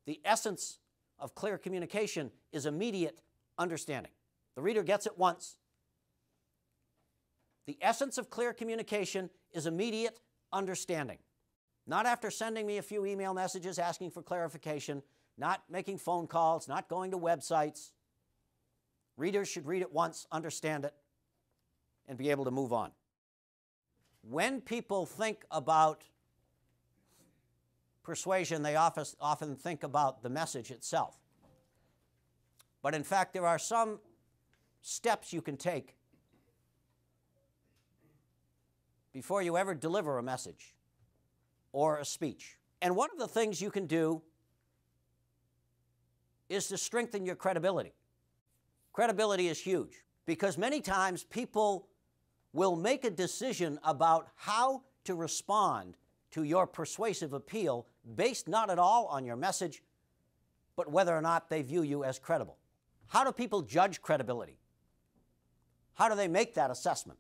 The essence of clear communication is immediate understanding. The reader gets it once. The essence of clear communication is immediate understanding. Not after sending me a few email messages asking for clarification, not making phone calls, not going to websites. Readers should read it once, understand it, and be able to move on. When people think about persuasion, they often think about the message itself. But in fact, there are some steps you can take before you ever deliver a message or a speech. And one of the things you can do is to strengthen your credibility. Credibility is huge because many times people will make a decision about how to respond to your persuasive appeal based not at all on your message, but whether or not they view you as credible. How do people judge credibility? How do they make that assessment?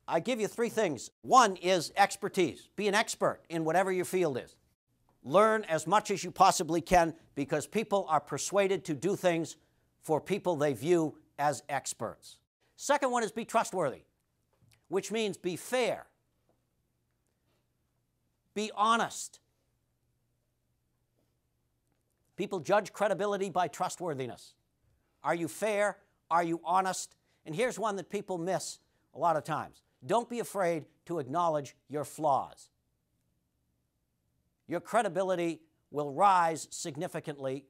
I give you three things. One is expertise. Be an expert in whatever your field is. Learn as much as you possibly can because people are persuaded to do things for people they view as experts. Second one is be trustworthy, which means be fair, be honest. People judge credibility by trustworthiness. Are you fair? Are you honest? And here's one that people miss a lot of times. Don't be afraid to acknowledge your flaws. Your credibility will rise significantly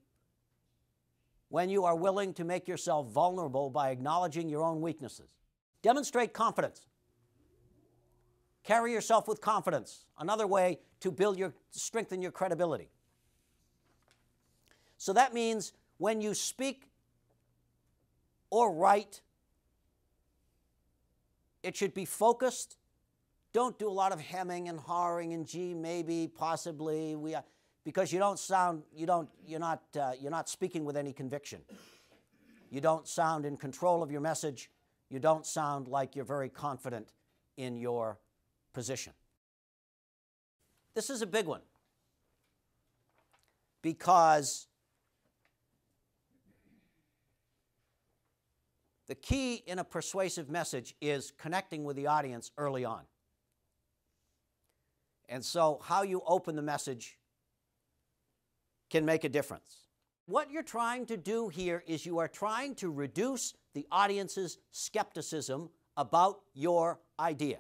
when you are willing to make yourself vulnerable by acknowledging your own weaknesses. Demonstrate confidence. Carry yourself with confidence. Another way to strengthen your credibility. So that means when you speak or write, it should be focused. Don't do a lot of hemming and hawing and gee, maybe, possibly, because you're not speaking with any conviction. You don't sound in control of your message. You don't sound like you're very confident in your position. This is a big one because the key in a persuasive message is connecting with the audience early on. And so how you open the message can make a difference. What you're trying to do here is you are trying to reduce the audience's skepticism about your idea.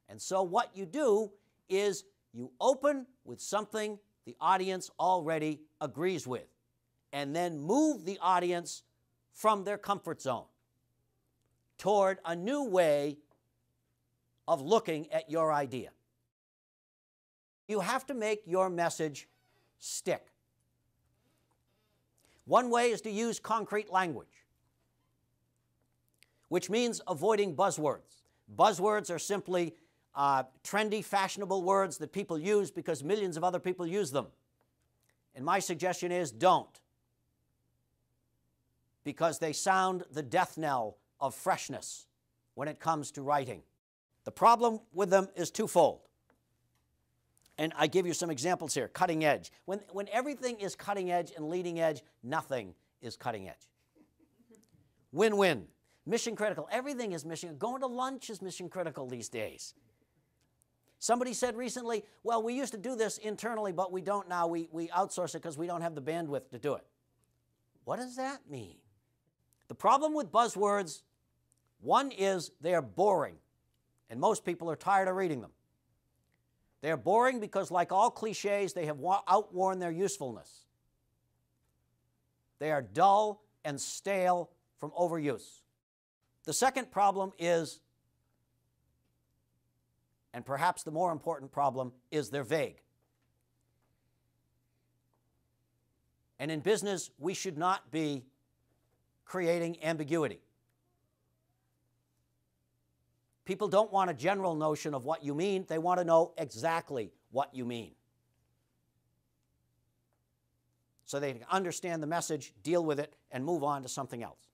And so what you do is you open with something the audience already agrees with, and then move the audience from their comfort zone toward a new way of looking at your idea. You have to make your message stick. One way is to use concrete language, which means avoiding buzzwords. Buzzwords are simply trendy, fashionable words that people use because millions of other people use them. And my suggestion is don't, because they sound the death knell of freshness when it comes to writing. The problem with them is twofold. And I give you some examples here. Cutting edge. When everything is cutting edge and leading edge, nothing is cutting edge. Win-win. Mission critical. Everything is mission. Going to lunch is mission critical these days. Somebody said recently, well, we used to do this internally, but we don't now. We outsource it because we don't have the bandwidth to do it. What does that mean? The problem with buzzwords, one is they are boring, and most people are tired of reading them. They are boring because, like all cliches, they have outworn their usefulness. They are dull and stale from overuse. The second problem is, and perhaps the more important problem, is they're vague. And in business, we should not be creating ambiguity. People don't want a general notion of what you mean. They want to know exactly what you mean, so they can understand the message, deal with it, and move on to something else.